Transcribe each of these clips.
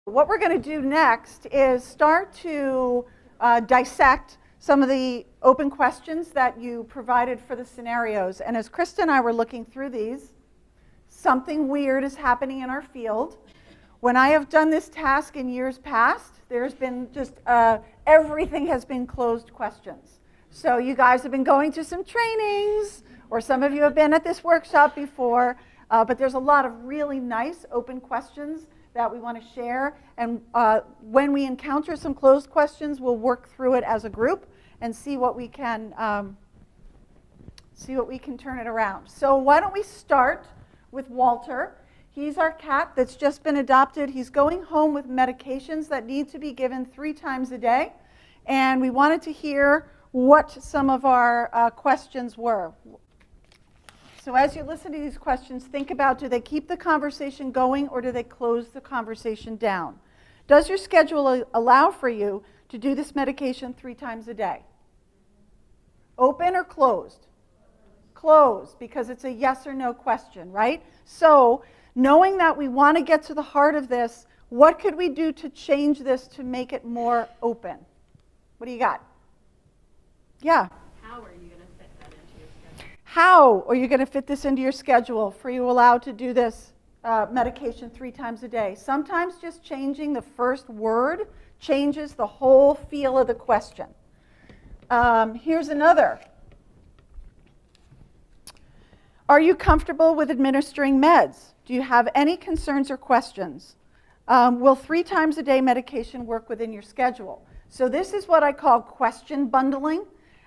What we're going to do next is start to dissect some of the open questions that you provided for the scenarios. And as Krista and I were looking through these, something weird is happening in our field. When I have done this task in years past, there's been just everything has been closed questions. So you guys have been going to some trainings, or some of you have been at this workshop before, but there's a lot of really nice open questions that we want to share. And when we encounter some closed questions, we'll work through it as a group and see what we can turn it around. So why don't we start with Walter. He's our cat that's just been adopted. He's going home with medications that need to be given 3 times a day. And we wanted to hear what some of our questions were. So as you listen to these questions, think about, do they keep the conversation going or do they close the conversation down? Does your schedule allow for you to do this medication 3 times a day? Open or closed? Closed, because it's a yes or no question, right? So knowing that we want to get to the heart of this, what could we do to change this to make it more open? What do you got? Yeah? How are you going to fit that into your schedule? How are you going to fit this into your schedule for you allowed to do this medication 3 times a day? Sometimes just changing the first word changes the whole feel of the question. Here's another. Are you comfortable with administering meds? Do you have any concerns or questions? Will 3 times a day medication work within your schedule? So this is what I call question bundling.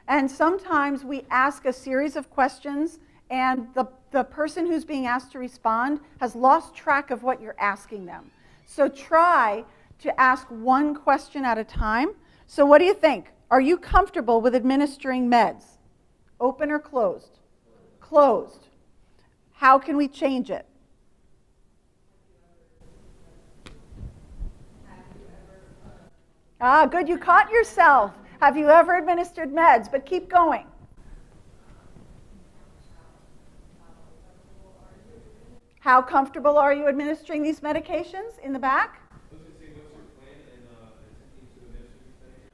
And sometimes we ask a series of questions and the person who's being asked to respond has lost track of what you're asking them. So try to ask one question at a time. So what do you think? Are you comfortable with administering meds? Open or closed? Closed. How can we change it? Good, you caught yourself. Have you ever administered meds? But keep going. How comfortable are you administering these medications in the back?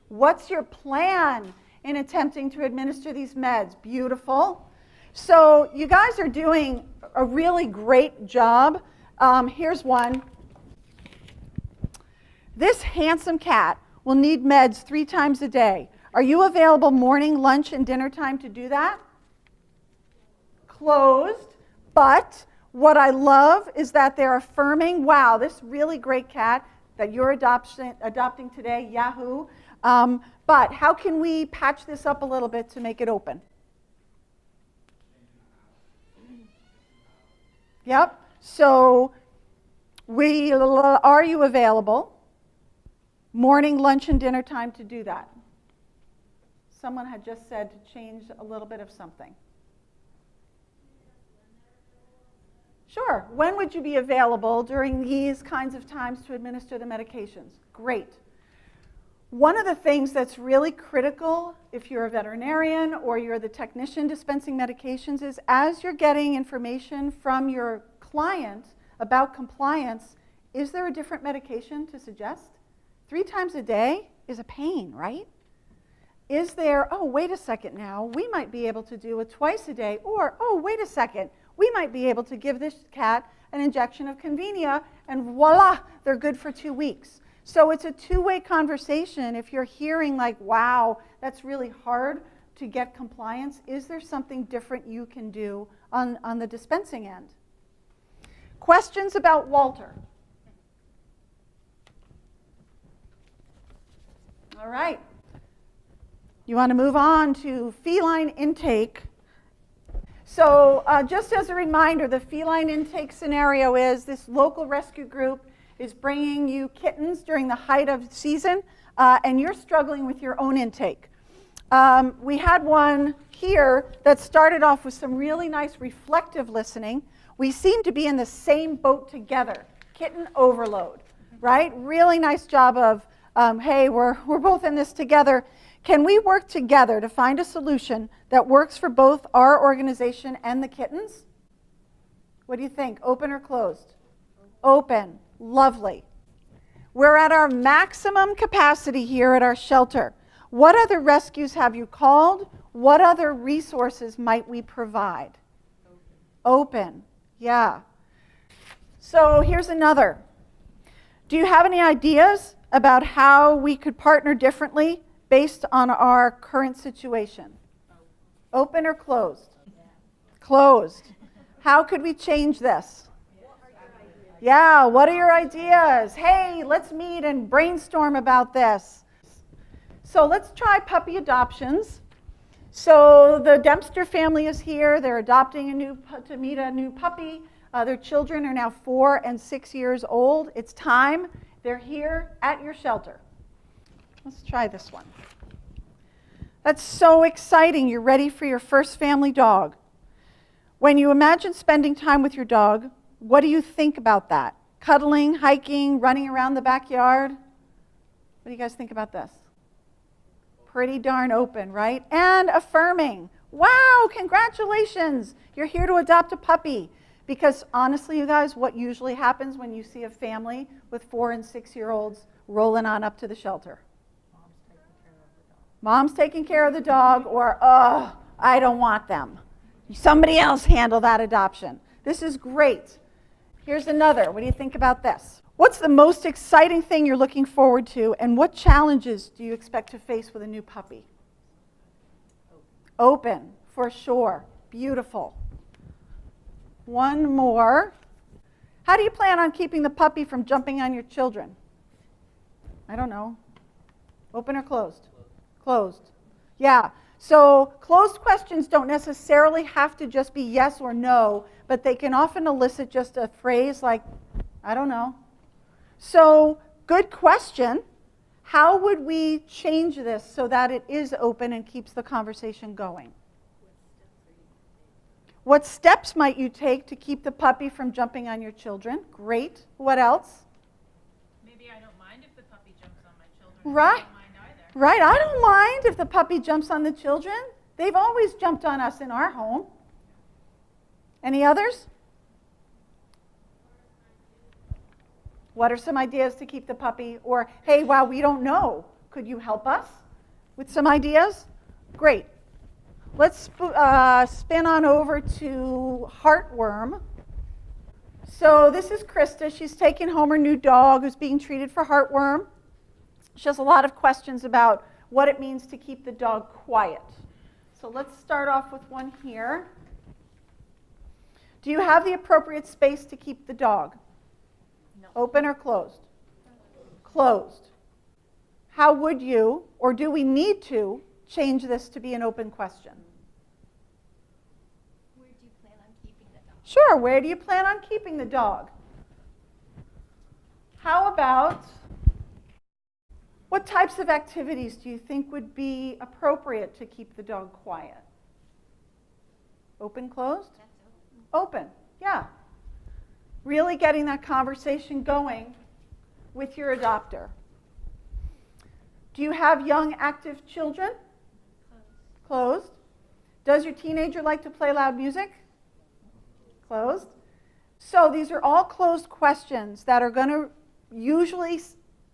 What's your plan in attempting to administer these meds? Beautiful. So you guys are doing a really great job. Here's one. This handsome cat will need meds 3 times a day. Are you available morning, lunch, and dinner time to do that? Closed. But what I love is that they're affirming, wow, this really great cat that you're adopting today, Yahoo. But how can we patch this up a little bit to make it open? Yep. So are you available? Morning, lunch, and dinner time to do that. Someone had just said to change a little bit of something. Sure. When would you be available during these kinds of times to administer the medications? Great. One of the things that's really critical if you're a veterinarian or you're the technician dispensing medications is as you're getting information from your client about compliance, is there a different medication to suggest? 3 times a day is a pain, right? Is there, oh, wait a second now, we might be able to do it twice a day, or, oh, wait a second, we might be able to give this cat an injection of Convenia, and voila, they're good for 2 weeks. So it's a two-way conversation. If you're hearing like, wow, that's really hard to get compliance, is there something different you can do on the dispensing end? Questions about Walter? All right. You want to move on to feline intake. So just as a reminder, the feline intake scenario is this local rescue group is bringing you kittens during the height of season, and you're struggling with your own intake. We had one here that started off with some really nice reflective listening. We seem to be in the same boat together, kitten overload, right? Really nice job of, hey, we're both in this together. Can we work together to find a solution that works for both our organization and the kittens? What do you think? Open or closed? Open. Lovely. We're at our maximum capacity here at our shelter. What other rescues have you called? What other resources might we provide? Open. Yeah. So here's another. Do you have any ideas about how we could partner differently based on our current situation? Open or closed? Closed. How could we change this? Yeah, what are your ideas? Hey, let's meet and brainstorm about this. So let's try puppy adoptions. So the Dempster family is here. They're adopting to meet a new puppy. Their children are now 4 and 6 years old. It's time. They're here at your shelter. Let's try this one. That's so exciting. You're ready for your first family dog. When you imagine spending time with your dog, what do you think about that? Cuddling, hiking, running around the backyard? What do you guys think about this? Pretty darn open, right? And affirming. Wow, congratulations. You're here to adopt a puppy. Because honestly, you guys, what usually happens when you see a family with 4 and 6-year-olds rolling on up to the shelter? Mom's taking care of the dog, or, oh, I don't want them. Somebody else handle that adoption. This is great. Here's another. What do you think about this? What's the most exciting thing you're looking forward to, and what challenges do you expect to face with a new puppy? Open, for sure. Beautiful. One more. How do you plan on keeping the puppy from jumping on your children? I don't know. Open or closed? Closed. Yeah. So closed questions don't necessarily have to just be yes or no, but they can often elicit just a phrase like, I don't know. So good question. How would we change this so that it is open and keeps the conversation going? What steps might you take to keep the puppy from jumping on your children? Great. What else? Maybe I don't mind if the puppy jumps on my children. Right. I don't mind either. Right. I don't mind if the puppy jumps on the children. They've always jumped on us in our home. Any others? What are some ideas to keep the puppy? Or, hey, wow, we don't know. Could you help us with some ideas? Great. Let's spin on over to Heartworm. So this is Krista. She's taking home her new dog who's being treated for heartworm. She has a lot of questions about what it means to keep the dog quiet. So let's start off with one here. Do you have the appropriate space to keep the dog? No. Open or closed? Closed. How would you, or do we need to, change this to be an open question? Where do you plan on keeping the dog? Sure, where do you plan on keeping the dog? How about, what types of activities do you think would be appropriate to keep the dog quiet? Open, closed? That's open. Open, yeah. Really getting that conversation going with your adopter. Do you have young, active children? Closed. Does your teenager like to play loud music? Closed. So these are all closed questions that are going to usually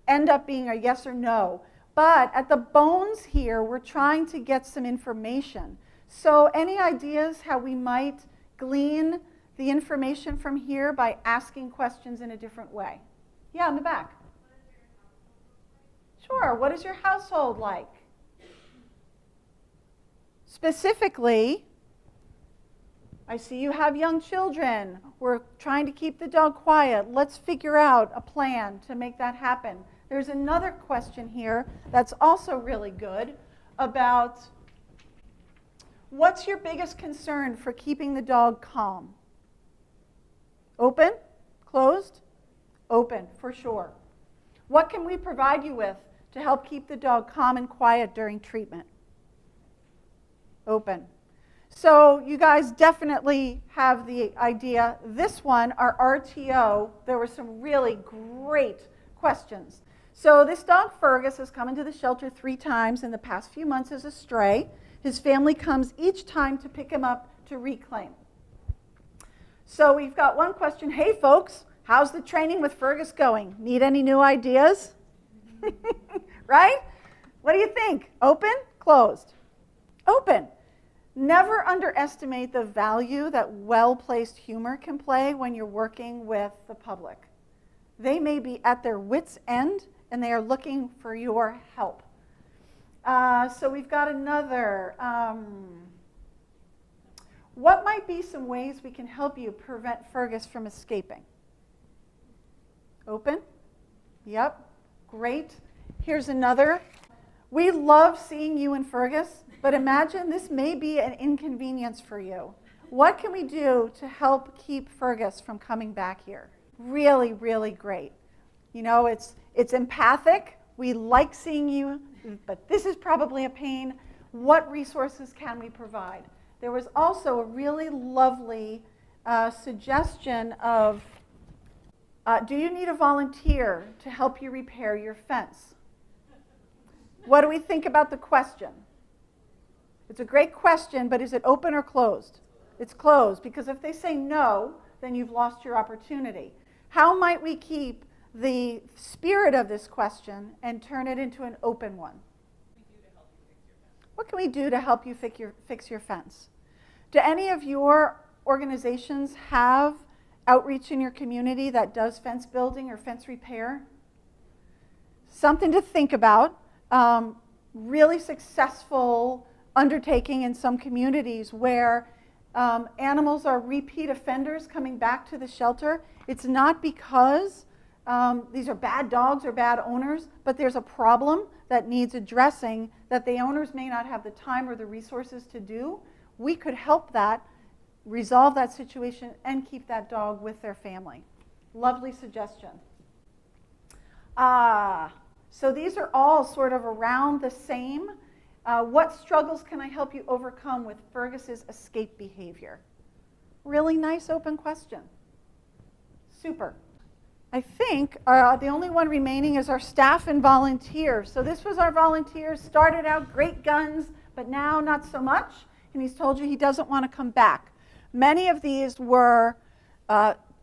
end up being a yes or no. But at the bones here, we're trying to get some information. So any ideas how we might glean the information from here by asking questions in a different way? Yeah, in the back. Sure. What is your household like? Specifically, I see you have young children. We're trying to keep the dog quiet. Let's figure out a plan to make that happen. There's another question here that's also really good about what's your biggest concern for keeping the dog calm? Open? Closed? Open, for sure. What can we provide you with to help keep the dog calm and quiet during treatment? Open. So you guys definitely have the idea. This one, our RTO, there were some really great questions. So this dog, Fergus, has come into the shelter 3 times in the past few months as a stray. His family comes each time to pick him up to reclaim. So we've got one question. Hey folks, How's the training with Fergus going? Need any new ideas? Right? What do you think? Open? Closed? Open. Never underestimate the value that well-placed humor can play when you're working with the public. They may be at their wits' end, and they are looking for your help. So we've got another. What might be some ways we can help you prevent Fergus from escaping? Open? Yep. Great. Here's another. We love seeing you and Fergus, but imagine this may be an inconvenience for you. What can we do to help keep Fergus from coming back here? Really, really great. You know, it's empathic. We like seeing you, but this is probably a pain. What resources can we provide? There was also a really lovely suggestion of, do you need a volunteer to help you repair your fence? What do we think about the question? It's a great question, but is it open or closed? It's closed, because if they say no, then you've lost your opportunity. How might we keep the spirit of this question and turn it into an open one? What can we do to help you fix your fence? Do any of your organizations have outreach in your community that does fence building or fence repair? Something to think about. Really successful undertaking in some communities where animals are repeat offenders coming back to the shelter. It's not because these are bad dogs or bad owners, but there's a problem that needs addressing that the owners may not have the time or the resources to do. We could help that, resolve that situation, and keep that dog with their family. Lovely suggestion. So these are all sort of around the same. What struggles can I help you overcome with Fergus's escape behavior? Really nice open question. Super. I think the only one remaining is our staff and volunteers. So this was our volunteers. Started out great guns, but now not so much. And he's told you he doesn't want to come back. Many of these were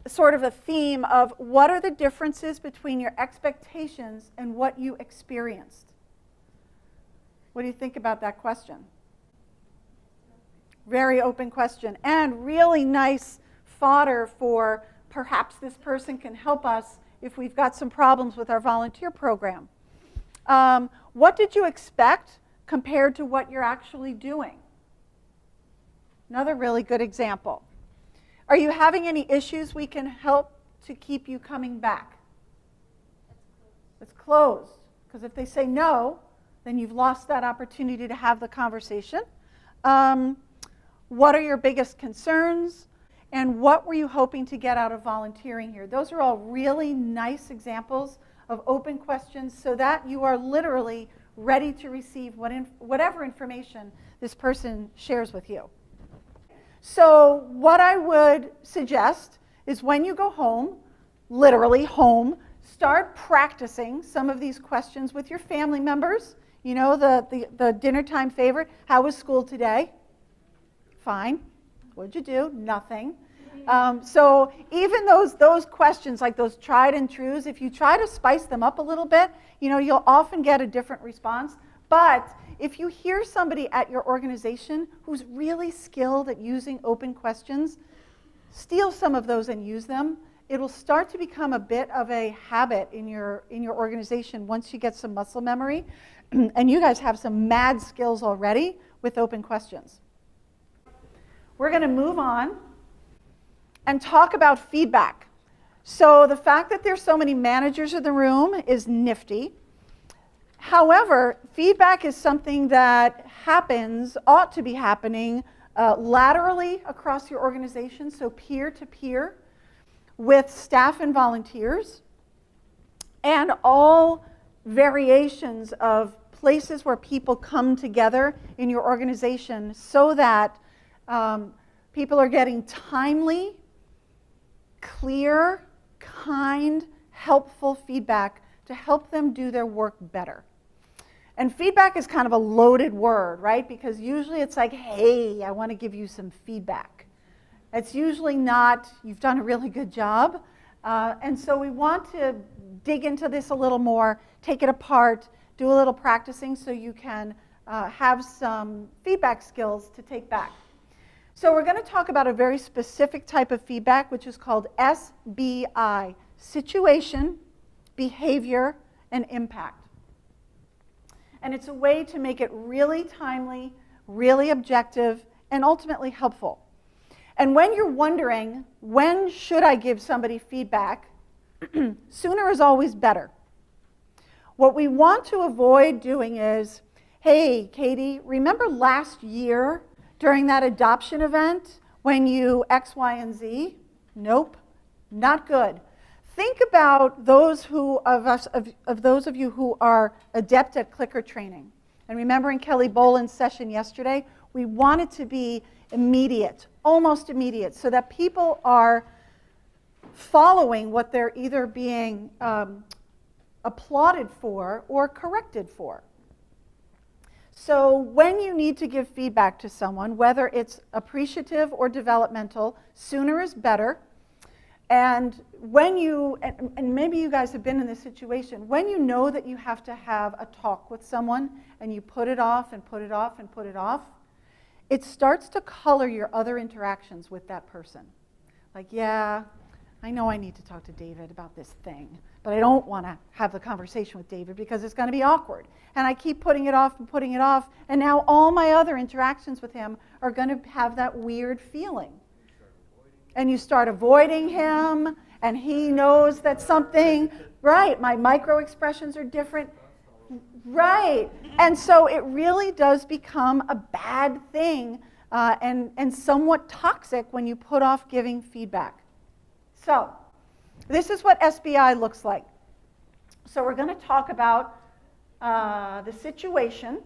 sort of a theme of what are the differences between your expectations and what you experienced? What do you think about that question? Very open question, and really nice fodder for perhaps this person can help us if we've got some problems with our volunteer program. What did you expect compared to what you're actually doing? Another really good example. Are you having any issues we can help to keep you coming back? It's closed. Because if they say no, then you've lost that opportunity to have the conversation. What are your biggest concerns? And what were you hoping to get out of volunteering here? Those are all really nice examples of open questions so that you are literally ready to receive whatever information this person shares with you. So what I would suggest is when you go home, literally home, start practicing some of these questions with your family members. You know, the dinner time favorite. How was school today? Fine. What'd you do? Nothing. So even those questions, like those tried and trues, if you try to spice them up a little bit, you know, you'll often get a different response. But if you hear somebody at your organization who's really skilled at using open questions, steal some of those and use them. It'll start to become a bit of a habit in your organization once you get some muscle memory. And you guys have some mad skills already with open questions. We're going to move on and talk about feedback. So the fact that there's so many managers in the room is nifty. However, feedback is something that ought to be happening laterally across your organization, so peer-to-peer, with staff and volunteers, and all variations of places where people come together in your organization so that people are getting timely, clear, kind, helpful feedback to help them do their work better. And feedback is kind of a loaded word, right? Because usually it's like, hey, I want to give you some feedback. It's usually not, you've done a really good job. And so we want to dig into this a little more, take it apart, do a little practicing so you can have some feedback skills to take back. So we're going to talk about a very specific type of feedback, which is called SBI, situation, behavior, and impact. And it's a way to make it really timely, really objective, and ultimately helpful. And when you're wondering, when should I give somebody feedback, sooner is always better. What we want to avoid doing is, hey, Katie, remember last year during that adoption event when you X, Y, and Z? Nope, not good. Think about those of those of you who are adept at clicker training. And remember in Kelly Boland's session yesterday, we want it to be immediate, almost immediate, so that people are following what they're either being applauded for or corrected for. So when you need to give feedback to someone, whether it's appreciative or developmental, sooner is better. And when you, and maybe you guys have been in this situation, when you know that you have to have a talk with someone and you put it off and put it off and put it off, it starts to color your other interactions with that person. Like, yeah, I know I need to talk to David about this thing, but I don't want to have the conversation with David because it's going to be awkward. And I keep putting it off and putting it off, and now all my other interactions with him are going to have that weird feeling. And you start avoiding him, and he knows that something, right, my micro expressions are different. Right, and so it really does become a bad thing and somewhat toxic when you put off giving feedback. So this is what SBI looks like. So we're going to talk about the situation,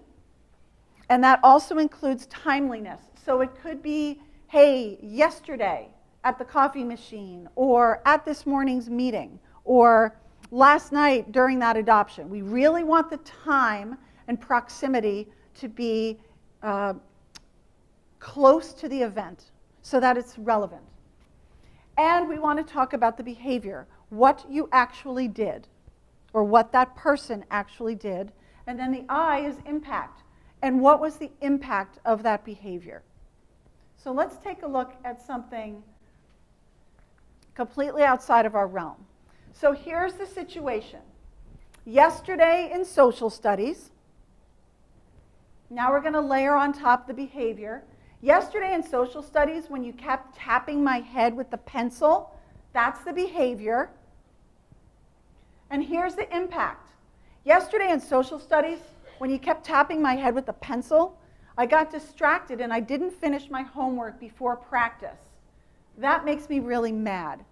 and that also includes timeliness. So it could be, hey, yesterday at the coffee machine, or at this morning's meeting, or last night during that adoption. We really want the time and proximity to be close to the event so that it's relevant. And we want to talk about the behavior, what you actually did, or what that person actually did. And then the I is impact. And what was the impact of that behavior? So let's take a look at something completely outside of our realm. So here's the situation. Yesterday in social studies, now we're going to layer on top the behavior. Yesterday in social studies, when you kept tapping my head with the pencil, that's the behavior. And here's the impact. Yesterday in social studies, when you kept tapping my head with the pencil, I got distracted and I didn't finish my homework before practice. That makes me really mad.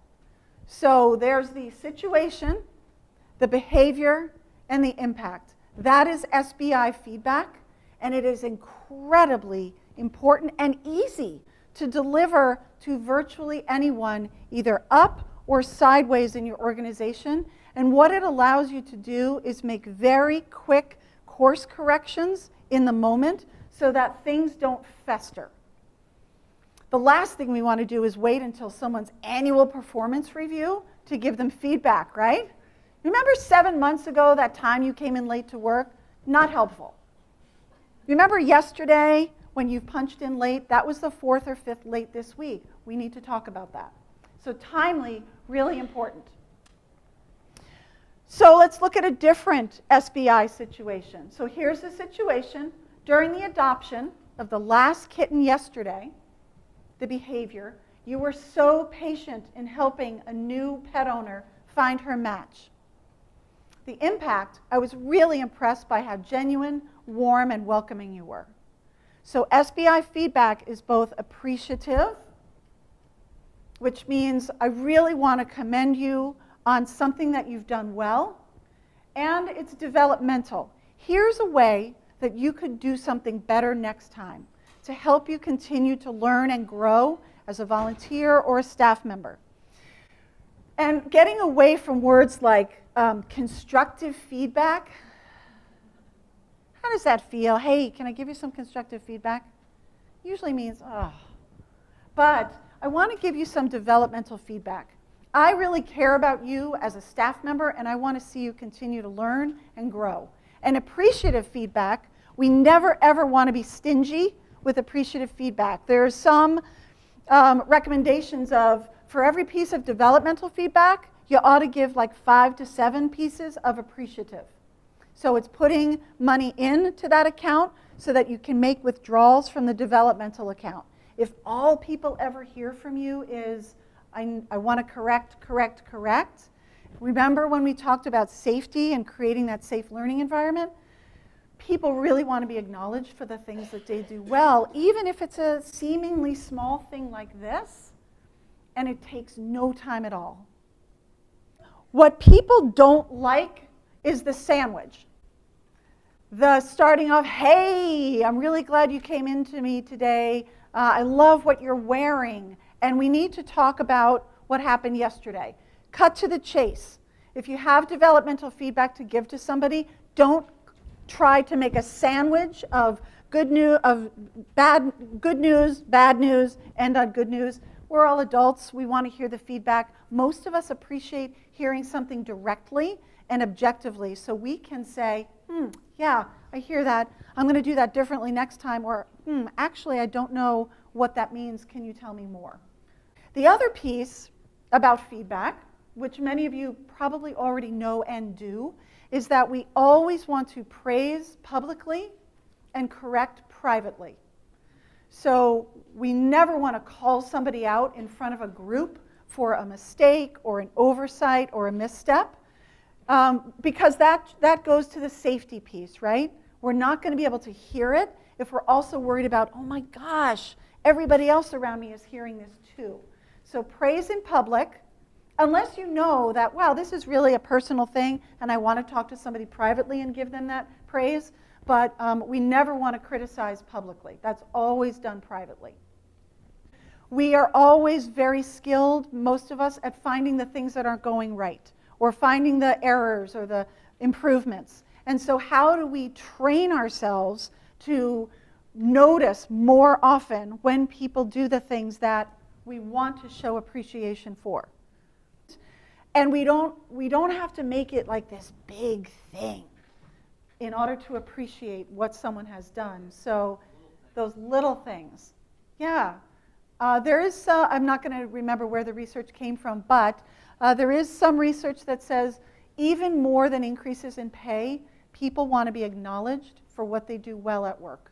So there's the situation, the behavior, and the impact. That is SBI feedback, and it is incredibly important and easy to deliver to virtually anyone, either up or sideways in your organization. And what it allows you to do is make very quick course corrections in the moment so that things don't fester. The last thing we want to do is wait until someone's annual performance review to give them feedback, right? Remember 7 months ago, that time you came in late to work? Not helpful. Remember yesterday when you punched in late? That was the 4th or 5th late this week. We need to talk about that. So timely, really important. So let's look at a different SBI situation. So here's the situation. During the adoption of the last kitten yesterday, the behavior, you were so patient in helping a new pet owner find her match. The impact, I was really impressed by how genuine, warm, and welcoming you were. So SBI feedback is both appreciative, which means I really want to commend you on something that you've done well, and it's developmental. Here's a way that you could do something better next time to help you continue to learn and grow as a volunteer or a staff member. And getting away from words like constructive feedback. How does that feel? Hey, can I give you some constructive feedback? Usually means, oh. But I want to give you some developmental feedback. I really care about you as a staff member, and I want to see you continue to learn and grow. And appreciative feedback, we never ever want to be stingy with appreciative feedback. There's some recommendations of, for every piece of developmental feedback, you ought to give like 5 to 7 pieces of appreciative. So it's putting money into that account so that you can make withdrawals from the developmental account. If all people ever hear from you is, I want to correct, remember when we talked about safety and creating that safe learning environment? People really want to be acknowledged for the things that they do well, even if it's a seemingly small thing like this, and it takes no time at all. What people don't like is the sandwich. The starting off, hey, I'm really glad you came in to me today. I love what you're wearing. And we need to talk about what happened yesterday. Cut to the chase. If you have developmental feedback to give to somebody, don't try to make a sandwich of good news, bad news, end on good news. We're all adults. We want to hear the feedback. Most of us appreciate hearing something directly and objectively, so we can say, yeah, I hear that. I'm going to do that differently next time, or actually, I don't know what that means. Can you tell me more? The other piece about feedback, which many of you probably already know and do, is that we always want to praise publicly and correct privately. So we never want to call somebody out in front of a group for a mistake or an oversight or a misstep, because that goes to the safety piece, right? We're not going to be able to hear it if we're also worried about, oh my gosh, everybody else around me is hearing this too. So praise in public, unless you know that, wow, this is really a personal thing and I want to talk to somebody privately and give them that praise, but we never want to criticize publicly. That's always done privately. We are always very skilled, most of us, at finding the things that aren't going right, or finding the errors or the improvements. And so how do we train ourselves to notice more often when people do the things that we want to show appreciation for? And we don't have to make it like this big thing in order to appreciate what someone has done. So those little things. Yeah. There is, I'm not going to remember where the research came from, but there is some research that says even more than increases in pay, people want to be acknowledged for what they do well at work.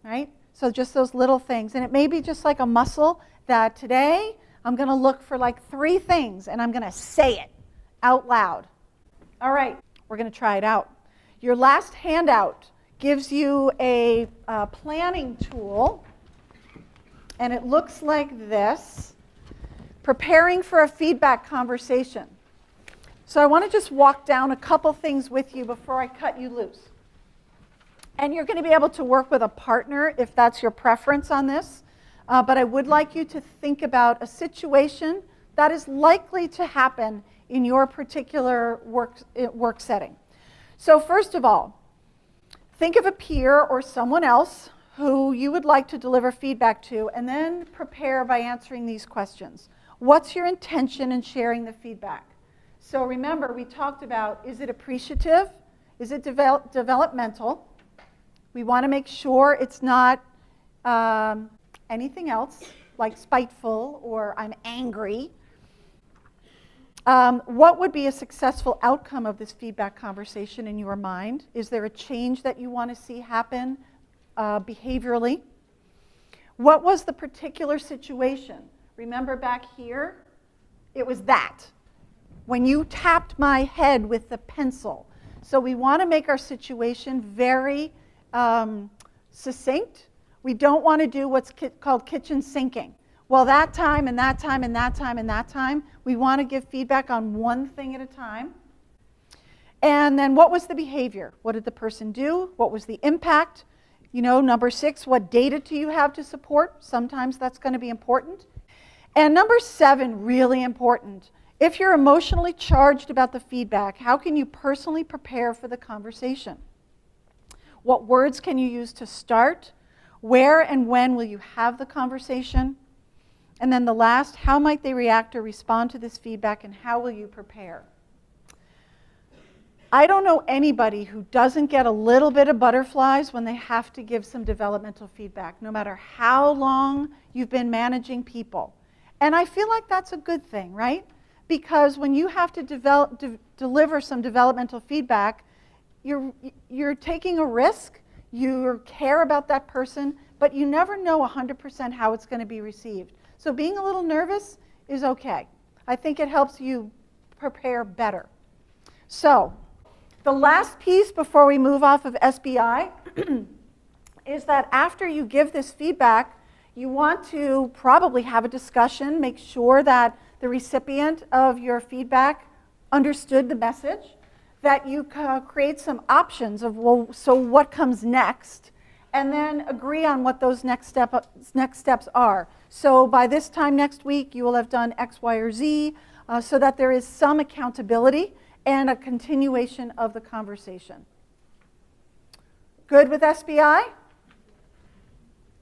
Right? So just those little things. And it may be just like a muscle that today I'm going to look for like 3 things and I'm going to say it out loud. All right, we're going to try it out. Your last handout gives you a planning tool, and it looks like this: preparing for a feedback conversation. So I want to just walk down a couple things with you before I cut you loose. And you're going to be able to work with a partner if that's your preference on this. But I would like you to think about a situation that is likely to happen in your particular work setting. So first of all, think of a peer or someone else who you would like to deliver feedback to, and then prepare by answering these questions. What's your intention in sharing the feedback? So remember, we talked about, is it appreciative? Is it developmental? We want to make sure it's not anything else, like spiteful or I'm angry. What would be a successful outcome of this feedback conversation in your mind? Is there a change that you want to see happen behaviorally? What was the particular situation? Remember back here, it was that. When you tapped my head with the pencil. So we want to make our situation very succinct. We don't want to do what's called kitchen sinking. Well, that time and that time and that time and that time, we want to give feedback on one thing at a time. And then what was the behavior? What did the person do? What was the impact? You know, number 6, what data do you have to support? Sometimes that's going to be important. And number 7, really important. If you're emotionally charged about the feedback, how can you personally prepare for the conversation? What words can you use to start? Where and when will you have the conversation? And then the last, how might they react or respond to this feedback, and how will you prepare? I don't know anybody who doesn't get a little bit of butterflies when they have to give some developmental feedback, no matter how long you've been managing people. And I feel like that's a good thing, right? Because when you have to deliver some developmental feedback, you're taking a risk, you care about that person, but you never know 100% how it's going to be received. So being a little nervous is okay. I think it helps you prepare better. So the last piece before we move off of SBI is that after you give this feedback, you want to probably have a discussion, make sure that the recipient of your feedback understood the message, that you create some options of, well, so what comes next, and then agree on what those next steps are. So by this time next week, you will have done X, Y, or Z, so that there is some accountability and a continuation of the conversation. Good with SBI?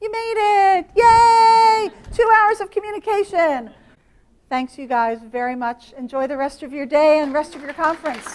You made it! Yay! 2 hours of communication. Thanks, you guys, very much. Enjoy the rest of your day and rest of your conference.